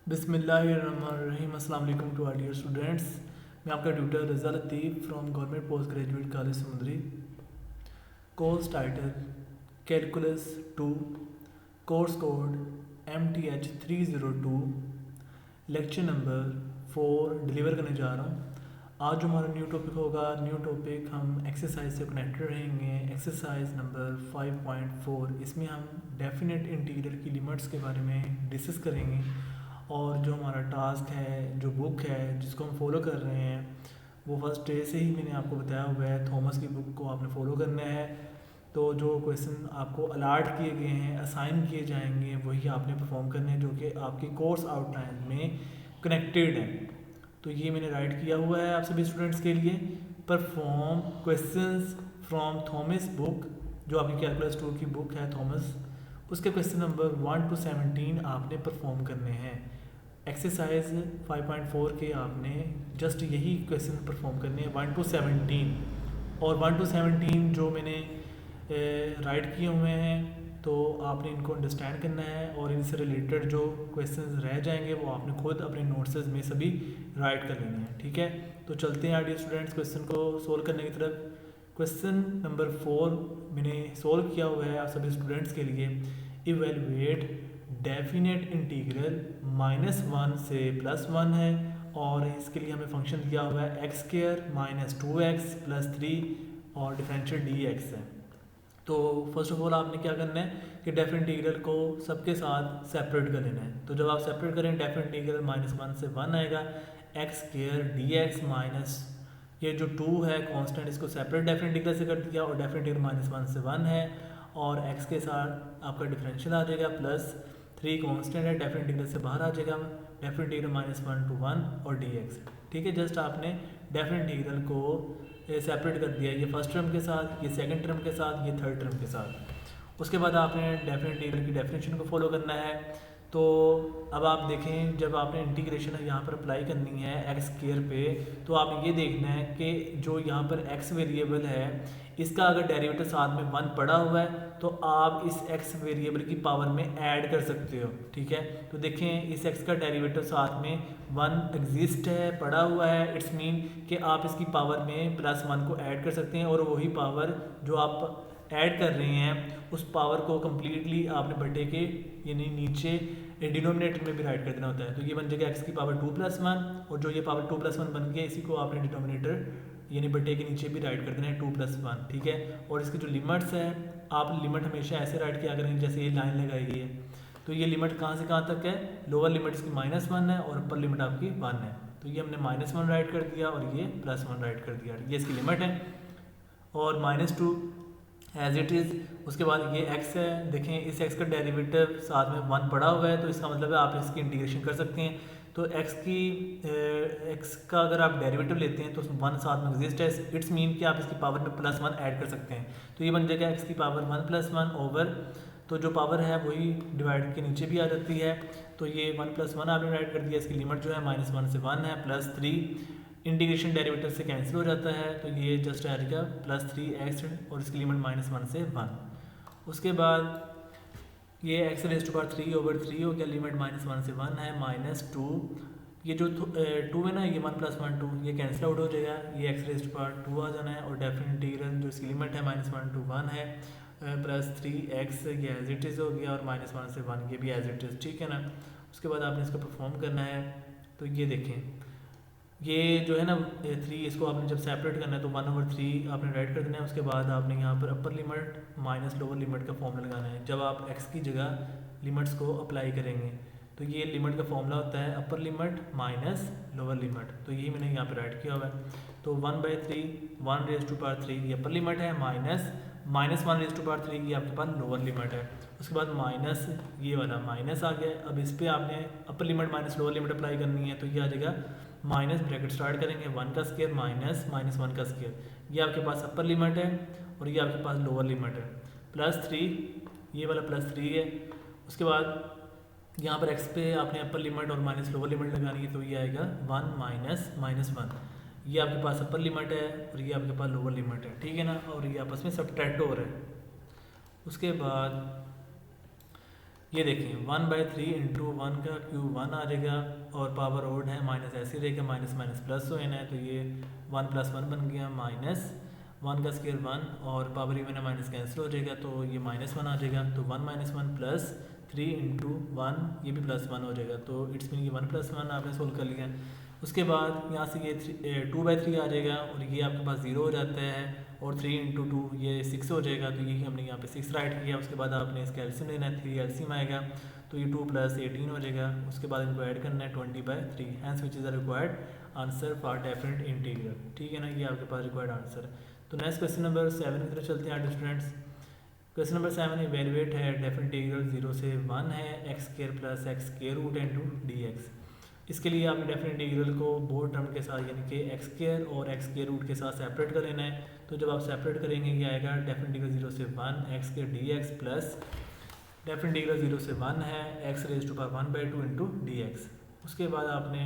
बिस्मिल्लाहिर्रहमानिर्रहीम। अस्सलाम वालेकुम टू आल डियर स्टूडेंट्स। मैं आपका tutor Raza Latif from government post graduate college Samundri. Course title calculus 2, course code MTH302, lecture number 4 deliver करने जा रहा हूँ। आज जो हमारा न्यू टॉपिक होगा, न्यू टॉपिक हम एक्सरसाइज से कनेक्टेड रहेंगे। एक्सरसाइज नंबर 5.4, इसमें हम डेफिनेट इंटीग्रल की लिमिट्स के बारे में डिस्कस करेंगे। और जो हमारा टास्क है, जो बुक है जिसको हम फॉलो कर रहे हैं, वो फर्स्ट डे से ही मैंने आपको बताया हुआ है। थॉमस की बुक को आपने फॉलो करना है। तो जो क्वेश्चन आपको अलाट किए गए हैं, असाइन किए जाएंगे, वही आपने परफॉर्म करने हैं, जो कि आपकी कोर्स आउटलाइन में कनेक्टेड है। तो ये मैंने राइट किया हुआ है आप सभी स्टूडेंट्स के लिए। Perform questions from Thomas book, जो आपकी कैलकुलस 2 की बुक है थॉमस, उसके क्वेश्चन नंबर 1 to 17 आपने परफॉर्म करने हैं। एक्सरसाइज 5.4 के आपने जस्ट यही क्वेश्चन परफॉर्म करने हैं 1 to 17। और 1 to 17 जो मैंने राइट किए हुए हैं, तो आपने इनको अंडरस्टैंड करना है और इनसे रिलेटेड जो क्वेश्चंस रह जाएंगे वो आपने खुद अपने नोट्स में सभी राइट कर लेने हैं। ठीक है, तो चलते हैं डियर स्टूडेंट्स क्वेश्चन को सोल्व करने की तरफ। क्वेश्चन नंबर 4 मैंने सोल्व किया हुआ है आप सभी स्टूडेंट्स के लिए। इवेलुएट डेफिनेट इंटीग्रल -1 से +1 है, और इसके लिए हमें फंक्शन दिया हुआ है x² - 2x + 3 और डिफरेंशियल dx है। तो फर्स्ट ऑफ ऑल आपने क्या करना है कि डेफिनेट इंटीग्रल को सबके साथ सेपरेट कर लेना है। तो जब आप सेपरेट करें, डेफिनेट इंटीग्रल -1 से 1 आएगा। x² dx माइनस ये जो 2 है कांस्टेंट, इसको सेपरेट डेफिनेट इंटीग्रल से कर दिया, और डेफिनेट इंटीग्रल -1 से 1 है, और x के साथ आपका डिफरेंशियल आ जाएगा, +3 कांस्टेंट है, डेफिनेट इंटीग्रल से बाहर आ जाएगा, डेफिनेट इंटीग्रल -1 to 1 और dx। ठीक है, जस्ट आपने डेफिनेट इंटीग्रल को सेपरेट कर दिया, ये फर्स्ट टर्म के साथ, ये सेकंड टर्म के साथ, ये थर्ड टर्म के साथ। उसके बाद आपने डेफिनेट इंटीग्रल की डेफिनेशन को फॉलो करना है। तो अब आप देखें, जब आपने इंटीग्रेशन यहाँ पर अप्लाई करनी है x² पे, तो आपने ये देखना है कि जो यहाँ पर x वेरिएबल है, इसका अगर डेरिवेटिव साथ में 1 पड़ा हुआ है, तो आप इस x वेरिएबल की पावर में ऐड कर सकते हो। ठीक है, तो देखें इस x का डेरिवेटिव साथ में 1 एग्जिस्ट है, पड़ा हुआ है, इट्स मीन कि आप इसकी पावर में +1 को ऐड कर सकते हैं, और वही पावर जो आप ऐड कर रहे हैं उस पावर को कम्प्लीटली आपने बटे के यानी नीचे डिनोमिनेटर में भी राइट कर देना होता है। तो ये बन जाएगा x की पावर 2 + 1, और जो ये पावर 2 + 1 बन गया, इसी को आपने डिनोमिनेटर यानी बटे के नीचे भी राइट कर देना है 2 + 1। ठीक है, और इसकी जो लिमिट्स है, आप लिमिट हमेशा ऐसे राइट किया करेंगे जैसे ये लाइन लगाई गई है। तो ये लिमिट कहाँ से कहाँ तक है, लोअर लिमिट इसकी -1 है और अपर लिमिट आपकी 1 है। तो ये हमने -1 राइट कर दिया और ये +1 राइट कर दिया, ये इसकी लिमिट है। और -2 एज इट इज़। उसके बाद ये x है, देखें इस x का डेरिवेटिव साथ में 1 पड़ा हुआ है, तो इसका मतलब है आप इसकी इंटीग्रेशन कर सकते हैं। तो x का अगर आप डेरिवेटिव लेते हैं तो 1 साथ में एग्जिस्ट है, इट्स मीन कि आप इसकी पावर में +1 ऐड कर सकते हैं। तो ये बन जाएगा x की पावर 1 + 1 ओवर, तो जो पावर है वही डिवाइड के नीचे भी आ जाती है। तो ये 1 + 1 आपने राइट कर दिया, इसकी लिमिट जो है -1 से 1 है, +3 इंटीग्रेशन डेरिवेटिव से कैंसिल हो जाता है, तो ये जस्ट आ जाएगा +3x, और इसकी लिमिट -1 से 1। उसके बाद ये x⁻³ हो गया, लिमिट -1 से 1 है, -2, ये जो 2 है ना, ये 1 + 1 2, ये कैंसिल आउट हो जाएगा, ये x⁻² आ जाना है, और डेफिनेट इंटीग्रल जो इसकी लिमिट है -1 to 1 है, +3x, ये एज इट इज़ हो गया, और -1 से 1 ये भी एज इट इज़। ठीक है ना, उसके बाद आपने इसको परफॉर्म करना है। तो ये देखें, ये जो है ना 3, इसको आपने जब सेपरेट करना है तो 1/3 आपने राइट कर देना है। उसके बाद आपने यहाँ पर upper limit minus lower limit का फॉर्मूला लगाना है। जब आप x की जगह लिमिट्स को अप्लाई करेंगे, तो ये लिमिट का फॉर्मूला होता है upper limit minus lower limit, तो यही मैंने यहाँ पर राइट किया हुआ है। तो 1/3 1⁻³ ये अपर लिमिट है, माइनस -1⁻³ ये आपके पास लोअर लिमिट है। उसके बाद माइनस ये वाला माइनस आ गया, अब इस पर आपने upper limit minus lower limit apply करनी है, तो ये आ जाएगा माइनस, ब्रैकेट स्टार्ट करेंगे, 1 का स्क्वायर माइनस -1 का स्क्वायर, ये आपके पास अपर लिमिट है, और ये आपके पास लोअर लिमिट है, +3 ये वाला +3 है। उसके बाद यहाँ पर x पे आपने अपर लिमिट और माइनस लोअर लिमिट लगानी है, तो ये आएगा 1 - -1, ये आपके पास अपर लिमिट है और ये आपके पास लोअर लिमिट है। ठीक है ना, और ये आपस में सब्ट्रैक्ट हो रहा है। उसके बाद ये देखें 1/3 इंटू 1 का क्यूब 1 आ जाएगा और पावर ओड है माइनस ऐसे रहेगा, माइनस माइनस प्लस हो है तो ये 1 + 1 बन गया माइनस 1 का स्क्वायर 1 और पावर इवन है माइनस कैंसिल हो जाएगा तो ये -1 आ जाएगा। तो 1 - 1 + 3 इंटू 1 ये भी +1 हो जाएगा। तो इट्स मीन ये 1 + 1 आपने सोल्व कर लिया। उसके बाद यहाँ से ये 2/3 आ जाएगा और ये आपके पास 0 हो जाता है और 3 इंटू 2 ये 6 हो जाएगा। तो यही हमने यहाँ पे 6 राइट किया। उसके बाद आपने इसका एलसीएम लेना है, 3 एलसीएम आएगा तो ये 2 + 18 हो जाएगा। उसके बाद इनको ऐड करना है 20/3 hence which is the required answer for definite integral. ठीक है ना, ये आपके पास रिक्वायर्ड आंसर है। तो नेक्स्ट क्वेश्चन नंबर 7 की तरफ चलते हैं स्टूडेंट्स। क्वेश्चन नंबर 7 इवेलुएट है डेफिनेट इंटीग्रल 0 से 1 है x² + x² इनटू dx। इसके लिए आपने डेफिनेट इंटीग्रल को बोथ टर्म के साथ यानी कि x² और x² के साथ सेपरेट कर लेना है। तो जब आप सेपरेट करेंगे ये आएगा डेफिनेट इंटीग्रल 0 से 1 x² dx plus definite integral 0 से 1 है x⁻1/2 इनटू dx। उसके बाद आपने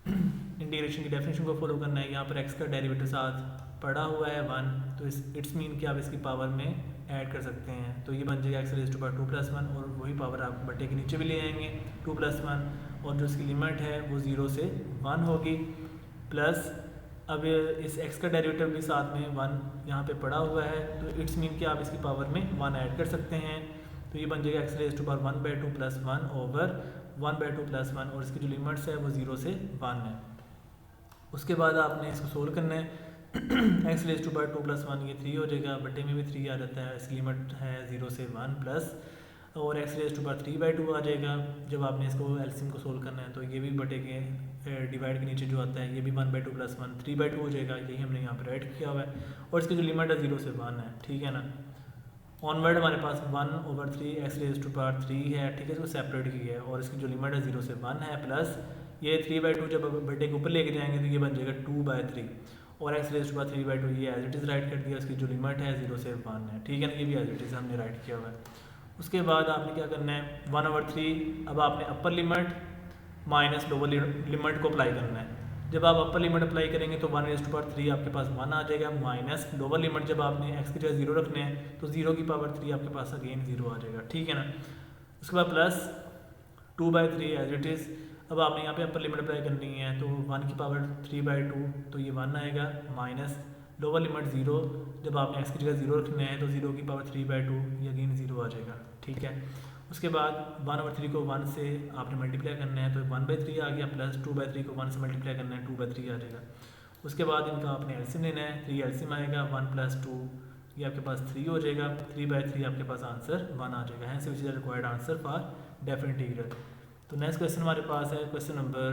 इंटीग्रेशन की डेफिनेशन को फॉलो करना है। यहाँ पर x का डेरिवेटिव साथ पड़ा हुआ है 1 तो इट्स मीन कि आप इसकी पावर में ऐड कर सकते हैं। तो ये बन जाएगा x⁻2 + 1 और वही पावर आप बटे के नीचे भी ले आएंगे 2 + 1 और जो इसकी लिमिट है वो 0 से 1 होगी प्लस अब इस x का डेरिवेटिव भी साथ में 1 यहाँ पे पड़ा हुआ है तो इट्स मीन कि आप इसकी पावर में 1 ऐड कर सकते हैं। तो ये बन जाएगा x⁻1/2 + 1 ओवर 1/2 + 1 और इसकी जो लिमिट्स है वो 0 से 1 है। उसके बाद आपने इसको सोल्व करना है x⁻2 + 1 ये 3 हो जाएगा, बटे में भी 3 आ जाता है, इसकी लिमिट है 0 से 1 प्लस और x⁻3/2 आ जाएगा। जब आपने इसको एलसीएम को सोल्व करना है तो ये भी बटे के डिवाइड के नीचे जो आता है ये भी 1/2 + 1 3/2 हो जाएगा। यही हमने यहाँ पर ऐड किया हुआ है और इसकी जो लिमिट है 0 से 1 है। ठीक है ना, ऑनवर्ड हमारे पास 1/3 x⁻3 है। ठीक है, इसको सेपरेट किया है और इसकी जो लिमिट है 0 से 1 है प्लस ये 3/2 जब बटे के ऊपर लेके जाएंगे तो ये बन जाएगा 2/3 और x⁻3/2 ये एज इट इज़ राइट कर दिया। इसकी जो लिमिट है 0 से 1 है। ठीक है ना, ये भी एज इट इज़ हमने राइट किया हुआ है। उसके बाद आपने क्या करना है 1/3 अब आपने upper limit minus lower limit को अप्लाई करना है। जब आप अपर लिमिट अप्लाई करेंगे तो 1/3 आपके पास 1 आ जाएगा माइनस लोअर लिमिट जब आपने x की जगह 0 रखने हैं तो 0 की पावर 3 आपके पास अगेन 0 आ जाएगा। ठीक है ना, उसके बाद प्लस 2/3 एज इट इज़। अब आपने यहाँ पे अपर लिमिट अप्लाई करनी है तो 1 की पावर 3/2 तो ये 1 आएगा माइनस लोअर लिमिट 0 जब आपने x की जगह 0 रखना है तो 0 की पावर 3/2 ये अगेन 0 आ जाएगा। ठीक है, उसके बाद 1/3 को 1 से आपने मल्टीप्लाई करना है तो 1/3 आ गया प्लस 2/3 को 1 से मल्टीप्लाई करना है 2/3 आ जाएगा। उसके बाद इनका आपने एलसीएम लेना है, 3 एलसीएम आएगा 1 + 2 ये आपके पास 3 हो जाएगा, 3/3 आपके पास आंसर 1 आ जाएगा। Hence which is the required answer for definite integral. तो नेक्स्ट क्वेश्चन हमारे पास है question number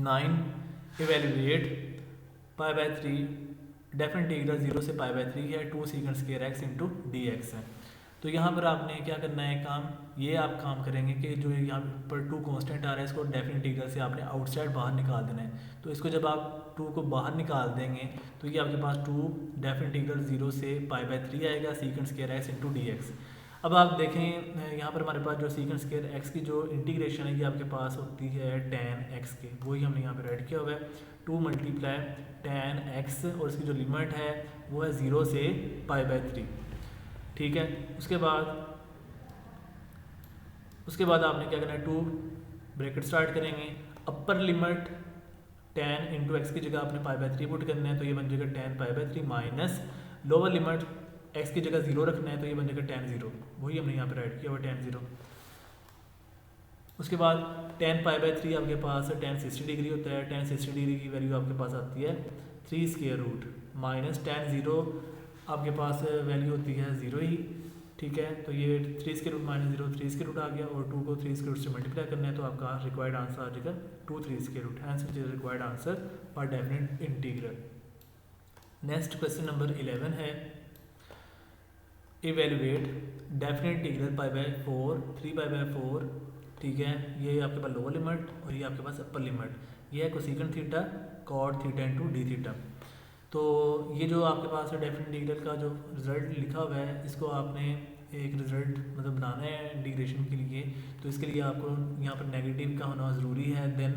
9 evaluate π/3 definite integral 0 से π/3 है 2 sec² x इनटू dx है। तो यहाँ पर आपने क्या करना है काम, ये आप काम करेंगे कि जो यहाँ पर 2 कांस्टेंट आ रहा है इसको डेफिनेट इंटीग्रल से आपने आउटसाइड बाहर निकाल देना है। तो इसको जब आप 2 को बाहर निकाल देंगे तो ये आपके पास 2 डेफिनेट इंटीग्रल 0 से π/3 आएगा sec² x इनटू dx। अब आप देखें यहाँ पर हमारे पास जो sec² x की जो इंटीग्रेशन है ये आपके पास होती है tan x के, वही हमने यहाँ पर ऐड किया हुआ है 2 × tan x और इसकी जो लिमिट है वो है 0 से π/3। ठीक है, उसके बाद आपने क्या करना है 2 ब्रैकेट स्टार्ट करेंगे, अपर लिमिट tan × x की जगह आपने π/3 पुट करना है तो ये बन जाएगा tan π/3 minus lower limit x की जगह 0 रखना है तो ये बन जाएगा tan 0, वही हमने यहाँ पर ऐड किया हुआ tan 0। उसके बाद tan π/3 आपके पास tan 60 डिग्री होता है, tan 60 डिग्री की वैल्यू आपके पास आती है 3² माइनस tan 0 आपके पास वैल्यू होती है 0 ही। ठीक है, तो ये 3² - 0 3² आ गया और 2 को 3² से मल्टीप्लाई करना है तो आपका रिक्वायर्ड आंसर आ जाएगा 2 3², hence which is required answer for definite integral. Next question number 11 है इवेल्युएट डेफिनेट इंटीग्रल π/4 3π/4। ठीक है, ये आपके पास लोअर लिमिट और ये आपके पास अपर लिमिट, ये है cosecant theta cot theta into d theta. तो ये जो आपके पास है डेफिनेट इंटीग्रल का जो रिजल्ट लिखा हुआ है इसको आपने एक रिजल्ट मतलब बनाना है इंटीग्रेशन के लिए। तो इसके लिए आपको यहाँ पर नेगेटिव का होना ज़रूरी है, देन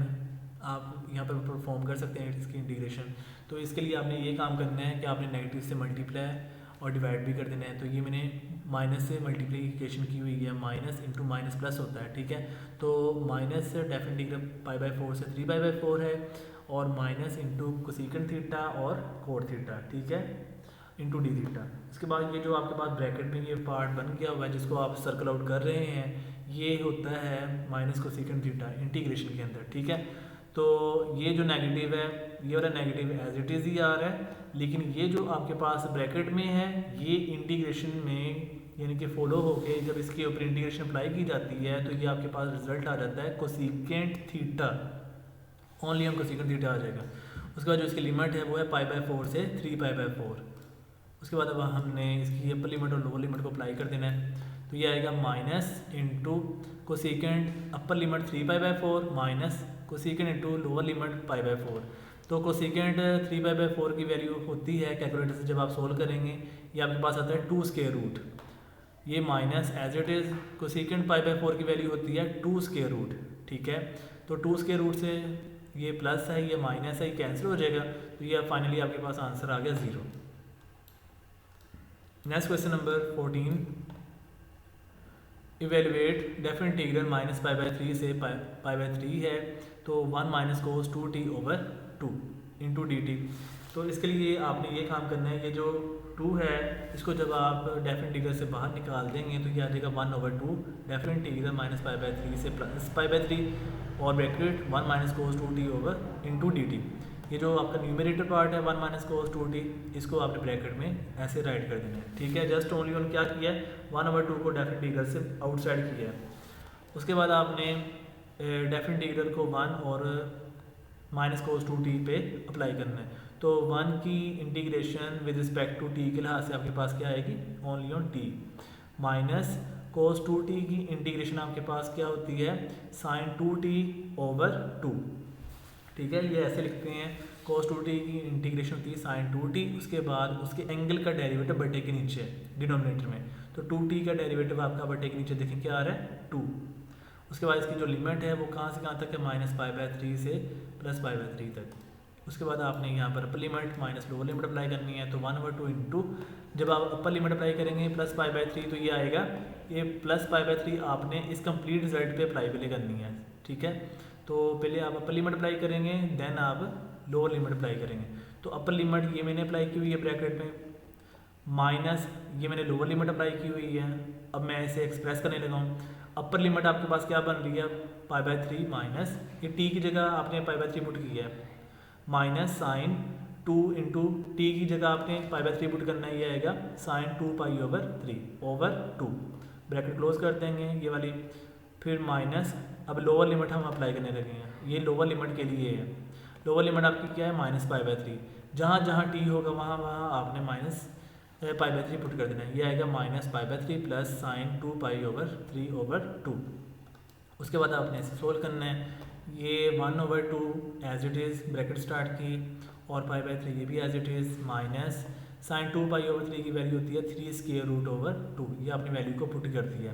आप यहाँ पर परफॉर्म कर सकते हैं इसकी इंटीग्रेशन। तो इसके लिए आपने ये काम करना है कि आपने नेगेटिव से मल्टीप्लाई और डिवाइड भी कर देना है। तो ये मैंने माइनस से मल्टीप्लिकेशन की हुई है, माइनस इंटू माइनस प्लस होता है, ठीक है। तो माइनस डेफिनेट इंटीग्रल π/4 से 3π/4 है, और माइनस इंटू कोसेकेंट थीटा और कोट थीटा, ठीक है, इंटू डी थीटा। इसके बाद ये जो आपके पास ब्रैकेट में ये पार्ट बन गया हुआ है जिसको आप सर्कल आउट कर रहे हैं, ये होता है माइनस कोसेकेंट थीटा इंटीग्रेशन के अंदर, ठीक है। तो ये जो नेगेटिव है, ये वाला नेगेटिव एज इट इज़ ही आ रहा है, लेकिन ये जो आपके पास ब्रैकेट में है ये इंटीग्रेशन में यानी कि फॉलो होके जब इसके ऊपर इंटीग्रेशन अप्लाई की जाती है तो ये आपके पास रिजल्ट आ जाता है कोसेकेंट थीटा, ओनली हम कोसेकेंट थीटा आ जाएगा। उसके बाद जो इसकी लिमिट है वो है π/4 से 3π/4। उसके बाद अब हमने इसकी अपर लिमिट और लोअर लिमिट को अप्लाई कर देना है। तो ये आएगा minus into cosecant upper limit 3π/4 minus cosecant into lower limit π/4। तो कोसेकेंट 3π/4 की वैल्यू होती है कैलकुलेटर से जब आप सोल्व करेंगे, ये आपके पास आता है 2 स्क्वायर रूट। ये minus as it is cosecant π/4 की वैल्यू होती है 2 स्क्वायर रूट, ठीक है। तो 2 स्क्वायर रूट से ये प्लस है, ये माइनस है, ये कैंसिल हो जाएगा। तो ये फाइनली आपके पास आंसर आ गया 0। Next question number 14, evaluate definite integral -π/3 से π/3 है, तो 1 minus cos 2t over 2 into D T. तो इसके लिए आपने ये काम करना है, ये जो 2 है इसको जब आप डेफिनेट इंटीग्रल से बाहर निकाल देंगे तो ये आ जाएगा 1/2 डेफिनेट इंटीग्रल -π/3 से प्लस π/3 और bracket 1 minus cos 2t over into D T. ये जो आपका न्यूमरेटर पार्ट है 1 माइनस कोस 2t, इसको आपने ब्रैकेट में ऐसे राइट कर देना है, ठीक है। जस्ट ओनली उन्होंने क्या किया है, 1/2 को डेफिनेट इंटीग्रल से आउटसाइड किया है। उसके बाद आपने डेफिनेट इंटीग्रल को 1 और माइनस कोस 2t पे अप्लाई करना है। तो 1 की integration with respect to t के लिहाज से आपके पास क्या आएगी, only on t, minus cos 2t की इंटीग्रेशन आपके पास क्या होती है, साइन 2t ओवर 2, ठीक है। ये ऐसे लिखते हैं, कोस 2t की इंटीग्रेशन होती है साइन 2t, उसके बाद उसके एंगल का डेरिवेटिव बटे के नीचे डिनोमिनेटर में। तो 2t का डेरिवेटिव आपका बटे के नीचे देखें क्या आ रहा है 2। उसके बाद इसकी जो लिमिट है वो कहाँ से कहाँ तक है, -π/3 से +π/3 तक। उसके बाद आपने यहाँ पर upper limit minus lower limit apply करनी है। तो 1/2 इंटू, जब आप अपर लिमिट अप्लाई करेंगे +π/3 तो ये आएगा, ये +π/3 आपने इस कंप्लीट रिजल्ट पे अप्लाई पहले करनी है, ठीक है। तो पहले आप अपर लिमिट अप्लाई करेंगे, देन आप लोअर लिमिट अप्लाई करेंगे। तो अपर लिमिट ये मैंने अप्लाई की हुई है ब्रैकेट में, माइनस ये मैंने लोअर लिमिट अप्लाई की हुई है। अब मैं इसे एक्सप्रेस करने लगा हूँ। अपर लिमिट आपके पास क्या बन रही है, π/3 माइनस ये t की जगह आपने π/3 पुट किया है, माइनस साइन 2 इंटू टी की जगह आपने π/3 पुट करना है, ये आएगा साइन 2π/3 ओवर 2, ब्रैकेट क्लोज कर देंगे ये वाली। फिर माइनस, अब लोअर लिमिट हम अप्लाई करने लगे हैं, ये लोअर लिमिट के लिए है। लोअर लिमिट आपकी क्या है, -π/3, जहाँ जहाँ टी होगा वहाँ वहाँ आपने माइनस π/3 पुट कर देना है, ये आएगा -π/3 प्लस साइन 2π/3 ओवर 2। उसके बाद आपने इसे सोल्व करना है, ये 1/2 as it is bracket start की, और π/3 ये भी as it is, minus sine 2π/3 की वैल्यू होती है 3 स्क्वायर रूट ओवर 2, ये आपने वैल्यू को पुट कर दिया,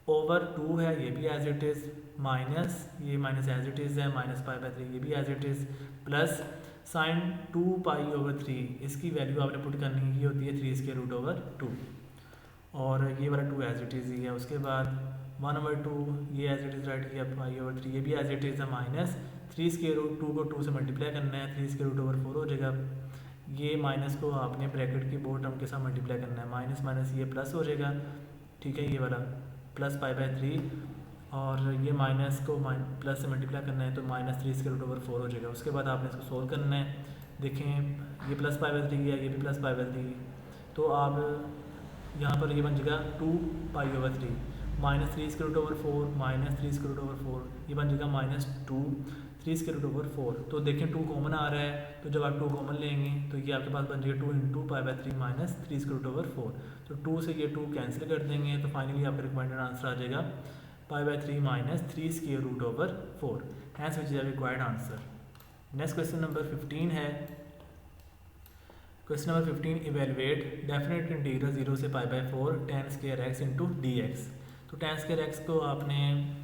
ओवर 2 है ये भी एज इट इज़, माइनस ये माइनस एज इट इज़ है, -π/3 ये भी as it is, plus sine 2π/3 इसकी वैल्यू आपने पुट करनी है, ये होती है 3 स्क्वायर रूट ओवर 2, और ये वाला 2 एज इट इज़ ही है। उसके बाद 1/2 ये एज इट इज़ राइट किया, π/3 ये भी एज इट इज़ है, माइनस 3 स्क्वायर रूट 2 को 2 से मल्टीप्लाई करना है, 3 स्क्वायर रूट ओवर 4 हो जाएगा। ये माइनस को आपने ब्रैकेट की बॉटम के साथ मल्टीप्लाई करना है, माइनस माइनस ये प्लस हो जाएगा, ठीक है, ये वाला प्लस π/3, और ये माइनस को प्लस से मल्टीप्लाई करना है तो -3 स्क्वायर रूट ओवर 4 हो जाएगा। उसके बाद आपने इसको सोल्व करना है, देखें ये प्लस π/3 है, ये भी प्लस π/3, तो आप यहाँ पर ये बन जाएगा 2π/3, -3 square root over 4 -3 square root over 4, ये बन जाएगा -2 3 स्क्वायर रूट ओवर 4। तो देखें 2 कॉमन आ रहा है, तो जब आप 2 कॉमन लेंगे तो ये आपके पास बन जाएगा 2 into π/3 minus 3 square root over 4। तो 2 से ये 2 कैंसिल कर देंगे, तो फाइनली आपका रिक्वायर्ड आंसर आ जाएगा π/3 minus 3 square root over 4, hence which is required answer. Next question number 15 है। Question number 15, evaluate definite integral 0 से π/4 tan square x into dx। तो tan स्क्वायर x को आपने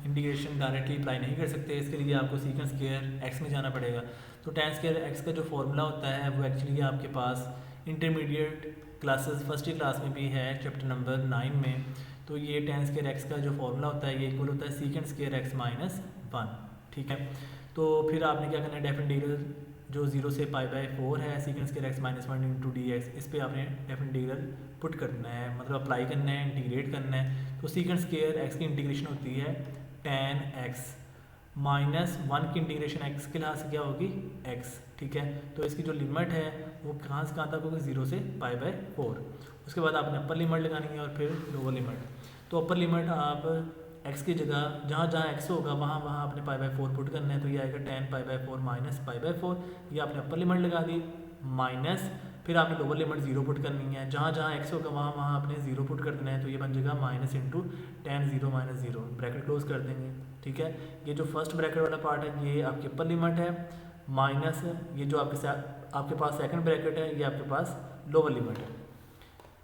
इंटीग्रेशन डायरेक्टली अप्लाई नहीं कर सकते, इसके लिए आपको सीकेंट स्क्वायर x में जाना पड़ेगा। तो tan स्क्वायर x का जो फॉर्मूला होता है वो एक्चुअली आपके पास intermediate classes first year class में भी है चैप्टर नंबर 9 में। तो ये tan स्क्वायर एक्स का जो फॉर्मूला होता है ये इक्वल होता है सीकेंड स्क्वायर एक्स माइनस 1, ठीक है। तो फिर आपने क्या करना है, डेफिनेट इंटीग्रल जो 0 से π/4 है secant square x minus 1 into D x, इस पर आपने डेफिनेट इंटीग्रल पुट करना है, मतलब अप्लाई करना है, इंटीग्रेट करना है। तो सीकेंड स्क्वायर एक्स की इंटीग्रेशन होती है tan x माइनस 1 की इंटीग्रेशन x के लिहाज से क्या होगी x, ठीक है। तो इसकी जो लिमिट है वो कहाँ से कहाँ तक होगी, 0 से π/4। उसके बाद आपने अपर लिमिट लगानी है और फिर लोअर लिमिट। तो अपर लिमिट आप x की जगह जहाँ जहाँ x होगा वहाँ वहाँ आपने π/4 पुट करना है, तो ये आएगा tan π/4 माइनस π/4। ये आपने अपर लिमिट लगा दी, माइनस फिर आपने लोअर लिमिट 0 पुट करनी है, जहाँ जहाँ x होगा वहाँ वहाँ आपने 0 पुट कर देना है। तो ये बन जाएगा minus into tan 0 minus 0, bracket close कर देंगे, ठीक है। ये जो फर्स्ट ब्रैकेट वाला पार्ट है ये आपकी अपर लिमिट है, माइनस ये जो आपके पास सेकंड ब्रैकेट है ये आपके पास लोअर लिमिट है।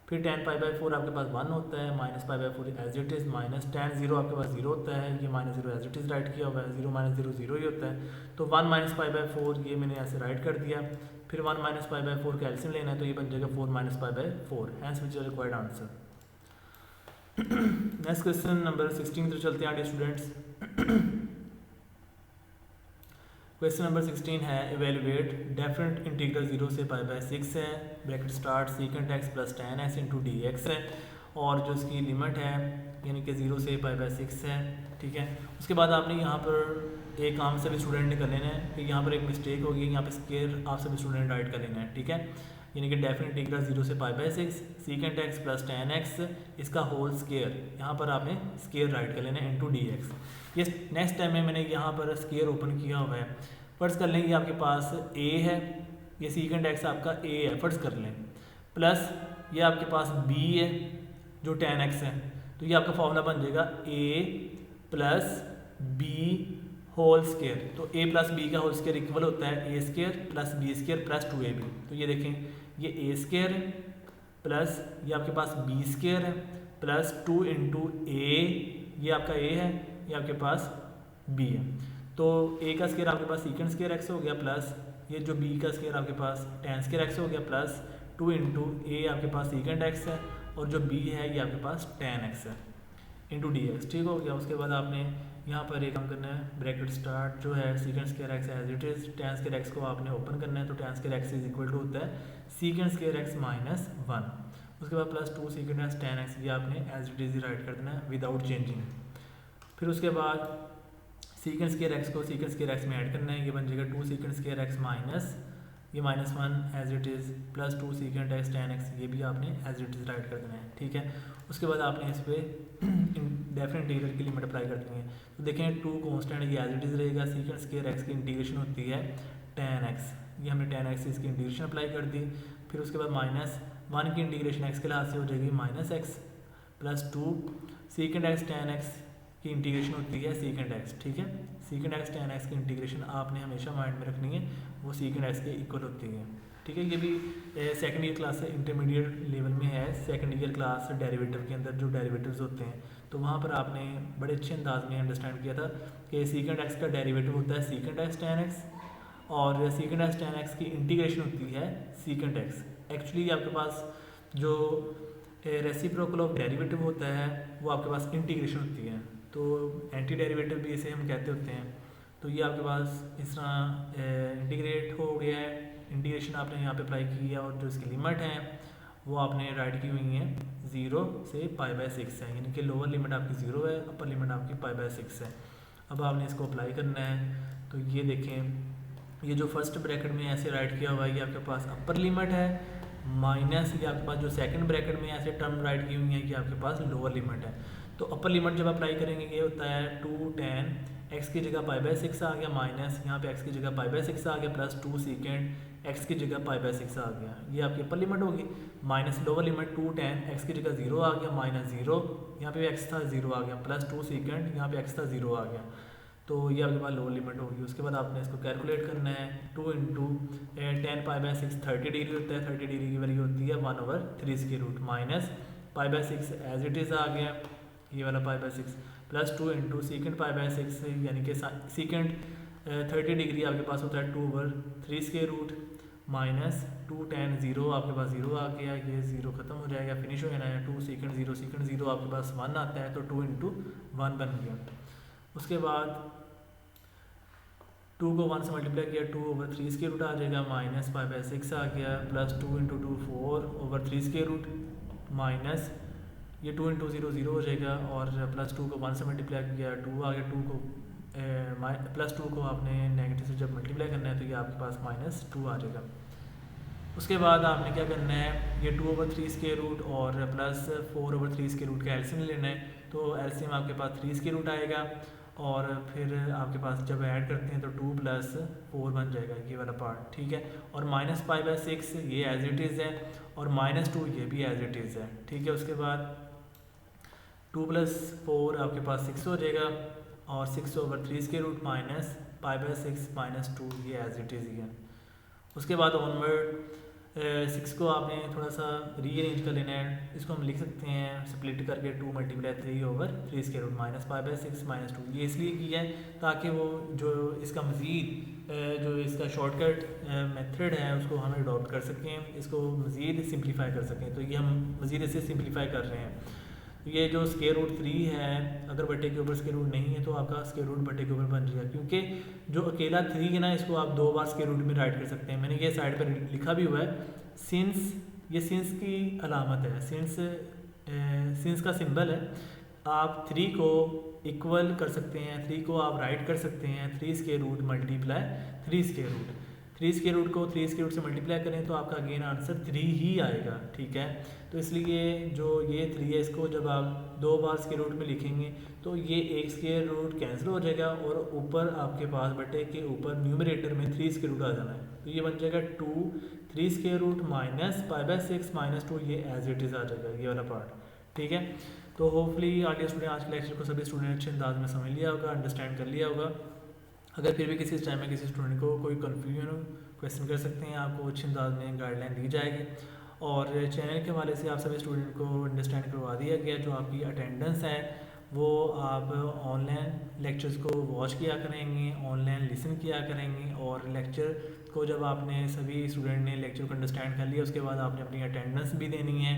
फिर tan π/4 आपके पास 1 होता है, minus π/4 as it is, minus tan 0 आपके पास 0 होता है, ये minus 0 as it is write किया हुआ है, 0 माइनस 0 0 ही होता है। तो 1 माइनस π/4 ये मैंने ऐसे राइट कर दिया। फिर 1 माइनस π/4 का एलसीएम लेना है, तो ये बन जाएगा 4 minus π/4, hence which is required answer. Next question number 16 तो चलते हैं आगे स्टूडेंट्स। क्वेश्चन नंबर 16 है इवेलुएट डेफिनेट इंटीग्रल 0 से π/6 है, bracket start secant X plus tan x into D x है, और जो इसकी लिमिट है यानी कि 0 से π/6 है, ठीक है। उसके बाद आपने यहाँ पर एक काम सभी स्टूडेंट ने कर लेना है कि यहाँ पर एक मिस्टेक होगी, यहाँ पे स्केयर आप सभी स्टूडेंट राइट कर लेना है, ठीक है। यानी कि डेफिनेट इंटीग्रल 0 से π/6 secant X plus tan x इसका होल स्केयर, यहाँ पर आपने स्केयर राइट कर लेना है इंटू डी एक्स। ये नेक्स्ट टाइम में मैंने यहाँ पर स्केयर ओपन किया हुआ है, फर्ज कर लें ये आपके पास a है, ये सीकेंट एक्स आपका a है, फर्ज कर लें, प्लस ये आपके पास b है जो tan x है, तो ये आपका फॉर्मूला बन जाएगा a plus b whole square. तो a प्लस b का होल स्केयर इक्वल होता है a square plus b square plus 2ab। तो ये देखें ये a स्केयर है प्लस ये आपके पास b स्केयर है प्लस 2 इंटू a, ये आपका a है, ये आपके पास b है। तो a का स्केयर आपके पास सीकेंड स्केयर x हो गया, प्लस ये जो b का स्केयर आपके पास tan स्केयर x हो गया, प्लस 2 इंटू a आपके पास सीकेंड x है, और जो b है ये आपके पास tan x है इंटू डी एक्स, ठीक हो गया। उसके बाद आपने यहाँ पर एक काम करना है, ब्रैकेट स्टार्ट जो है secant square x as it is, tan square x को आपने ओपन करना है, तो tan square x is equal to होता है सीकेंड स्केयर एक्स माइनस 1। उसके बाद plus 2 secant x tan x, ये आपने एज इट इज़ राइट कर देना है विदाउट चेंजिंग। फिर उसके बाद सीकेंड स्केयर एक्स को सीकेंड स्केयर एक्स में ऐड करना है, ये बन जाएगा 2 सीकेंड स्केयर एक्स माइनस ये minus 1 as it is plus 2 secant x tan x, ये भी आपने एज इट इज़ राइट कर देना है, ठीक है। उसके बाद आपने इस पर डेफिनेट इंटीग्रल की लिमिट अप्लाई करनी है। तो देखें 2 कांस्टेंट ये एज इट इज़ रहेगा, सीकेंड स्केयर एक्स की इंटीग्रेशन होती है tan x, ये हमने tan x इसकी इंटीग्रेशन अप्लाई कर दी। फिर उसके बाद माइनस 1 की इंटीग्रेशन x के लिहाज से हो जाएगी minus x plus 2 secant x tan x की इंटीग्रेशन होती है सीकेंड एक्स, ठीक है। सीकेंड एक्स tan x की इंटीग्रेशन आपने हमेशा माइंड में रखनी है, वो सीकेंड एक्स के इक्वल होती है, ठीक है। ये भी सेकंड ईयर क्लास से इंटरमीडिएट लेवल में है, सेकंड ईयर क्लास डेरिवेटिव के अंदर जो डेरिवेटिव्स होते हैं, तो वहाँ पर आपने बड़े अच्छे अंदाज में अंडरस्टैंड किया था कि सीकेंड एक्स का डेरिवेटिव होता है सीकेंड एक्स tan x, और सीकेंड एक्स tan x की इंटीग्रेशन होती है सीकेंड एक्स। एक्चुअली आपके पास जो रेसिप्रोकल ऑफ डेरिवेटिव होता है वो आपके पास इंटीग्रेशन होती है, तो एंटी डेरिवेटिव भी इसे हम कहते होते हैं। तो ये आपके पास इस तरह इंटीग्रेट हो गया है, इंटीग्रेशन आपने यहाँ पे अप्लाई की है, और जो इसकी लिमिट है वो आपने राइट की हुई है 0 से π/6 है, यानी कि लोअर लिमिट आपकी 0 है, अपर लिमिट आपकी π/6 है। अब आपने इसको अप्लाई करना है, तो ये देखें ये जो फर्स्ट ब्रैकेट में ऐसे राइट किया हुआ है ये आपके पास अपर लिमिट है, माइनस ये आपके पास जो सेकंड ब्रैकेट में ऐसे टर्म राइट की हुई है ये आपके पास लोअर लिमिट है। तो अपर लिमिट जब अप्लाई करेंगे ये होता है 2 tan x की जगह π/6 आ गया, माइनस यहाँ पे x की जगह π/6 आ गया, प्लस 2 सीकेंड x की जगह π/6 आ गया, ये आपकी अपर लिमिट होगी। Minus lower limit 2 tan x की जगह 0 आ गया, माइनस 0 यहाँ पे x था 0 आ गया, प्लस 2 सीकेंड यहाँ पे x था 0 आ गया, तो ये आपके पास लोअर लिमिट होगी। उसके बाद आपने इसको कैलकुलेट करना है, 2 इंटू tan π/6 30 डिग्री होता है, 30 डिग्री की वैल्यू होती है 1/3 square root, minus π/6 as it is आ गया ये वाला π/6, प्लस 2 इंटू सीकेंड π/6 यानी कि सीकेंड 30 डिग्री आपके पास होता है 2/3 स्क्वायर रूट, माइनस 2 tan 0 आपके पास 0 आ गया, ये 0 ख़त्म हो जाएगा, फिनिश हो जाना है। 2 सेकंड 0 आपके पास 1 आता है, तो 2 इंटू 1 बन गया। उसके बाद 2 को 1 से मल्टीप्लाई किया, 2/3 स्क्वायर रूट आ जाएगा, माइनस 5/6 आ गया, plus 2 into 2 4/3 square root, minus ये 2 इंटू 0 0 हो जाएगा, और प्लस 2 को 1 से मल्टीप्लाई किया, 2 आ गया, 2 को प्लस 2 को आपने नेगेटिव से जब मल्टीप्लाई करना है तो ये आपके पास -2 आ जाएगा। उसके बाद आपने क्या करना है, ये 2/3 स्क्वायर रूट और प्लस 4/3 स्क्वायर रूट का एलसीएम लेना है, तो एलसीएम आपके पास 3 स्क्वायर रूट आएगा, और फिर आपके पास जब ऐड करते हैं तो 2 + 4 बन जाएगा ये वाला पार्ट, ठीक है। और -5/6 ये एज इट इज़ है, और -2 ये भी एज इट इज़ है, ठीक है। उसके बाद 2 + 4 आपके पास 6 हो जाएगा, और 6/3 स्क्वायर रूट माइनस 5/6 - 2 ये एज इट इज़ ही है। उसके बाद ऑनवर्ड 6 को आपने थोड़ा सा रीअरेंज कर लेना है, इसको हम लिख सकते हैं स्प्लिट करके 2 × 3/3 स्क्वायर रूट -5/6 - 2, ये इसलिए किया है ताकि वो जो इसका मज़ीद जो इसका शॉर्टकट मेथड है उसको हम अडॉप्ट कर सकें, इसको मज़ीद सिंप्लीफाई कर सकें, तो ये हम मज़ीद इसे सिंप्लीफाई कर रहे हैं। ये जो स्क्वायर रूट 3 है, अगर बटे के ऊपर स्क्वायर रूट नहीं है तो आपका स्क्वायर रूट बटे के ऊपर बन जाएगा, क्योंकि जो अकेला 3 है ना, इसको आप 2 बार स्क्वायर रूट में राइट कर सकते हैं। मैंने ये साइड पर लिखा भी हुआ है, सिंस, ये सिंस की अलामत है, सिंस का सिंबल है। आप 3 को इक्वल कर सकते हैं, 3 को आप राइट कर सकते हैं 3 square root multiply 3 square root, 3 square root को 3 स्क्वायर रूट से मल्टीप्लाई करें तो आपका अगेन आंसर 3 ही आएगा, ठीक है। तो इसलिए जो ये 3 है, इसको जब आप 2 बार स्क्वायर रूट में लिखेंगे तो ये एक स्क्वायर रूट कैंसिल हो जाएगा, और ऊपर आपके पास बटे के ऊपर न्यूमरेटर में 3 स्क्वायर रूट आ जाना है, तो ये बन जाएगा 2 3 स्क्वायर रूट माइनस 5/6 - 2, ये एज इट इज़ आ जाएगा ये वाला पार्ट, ठीक है। तो होपफुली आगे स्टूडेंट आज के लेक्चर को सभी स्टूडेंट अच्छे अंदाज में समझ लिया होगा, अंडरस्टैंड कर लिया होगा। अगर फिर भी किसी टाइम में किसी स्टूडेंट को कोई कन्फ्यूजन हो, क्वेश्चन कर सकते हैं, आपको अच्छे अंदाज में गाइडलाइन दी जाएगी। और चैनल के हवाले से आप सभी स्टूडेंट को अंडरस्टैंड करवा दिया गया, जो आपकी अटेंडेंस है वो आप ऑनलाइन लेक्चर्स को वॉच किया करेंगे, ऑनलाइन लिसन किया करेंगे, और लेक्चर को जब आपने सभी स्टूडेंट ने लेक्चर को अंडरस्टैंड कर लिया उसके बाद आपने अपनी अटेंडेंस भी देनी है,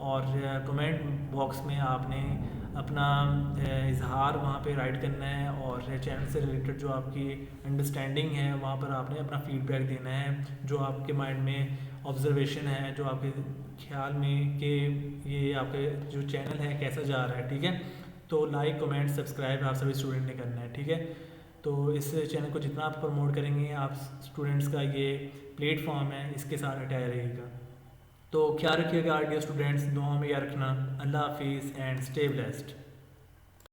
और कमेंट बॉक्स में आपने अपना इजहार वहाँ पे राइट करना है, और चैनल से रिलेटेड जो आपकी अंडरस्टैंडिंग है वहाँ पर आपने अपना फीडबैक देना है, जो आपके माइंड में ऑब्जर्वेशन है, जो आपके ख्याल में कि ये आपके जो चैनल है कैसा जा रहा है, ठीक है। तो लाइक कमेंट सब्सक्राइब आप सभी स्टूडेंट ने करना है, ठीक है। तो इस चैनल को जितना आप प्रमोट करेंगे, आप स्टूडेंट्स का ये प्लेटफॉर्म है, इसके साथ अटैच रहेगा। तो ख्याल रखिएगा डियर स्टूडेंट्स, दुआ में याद रखना। अल्लाह हाफिज़ एंड स्टे ब्लेस्ड।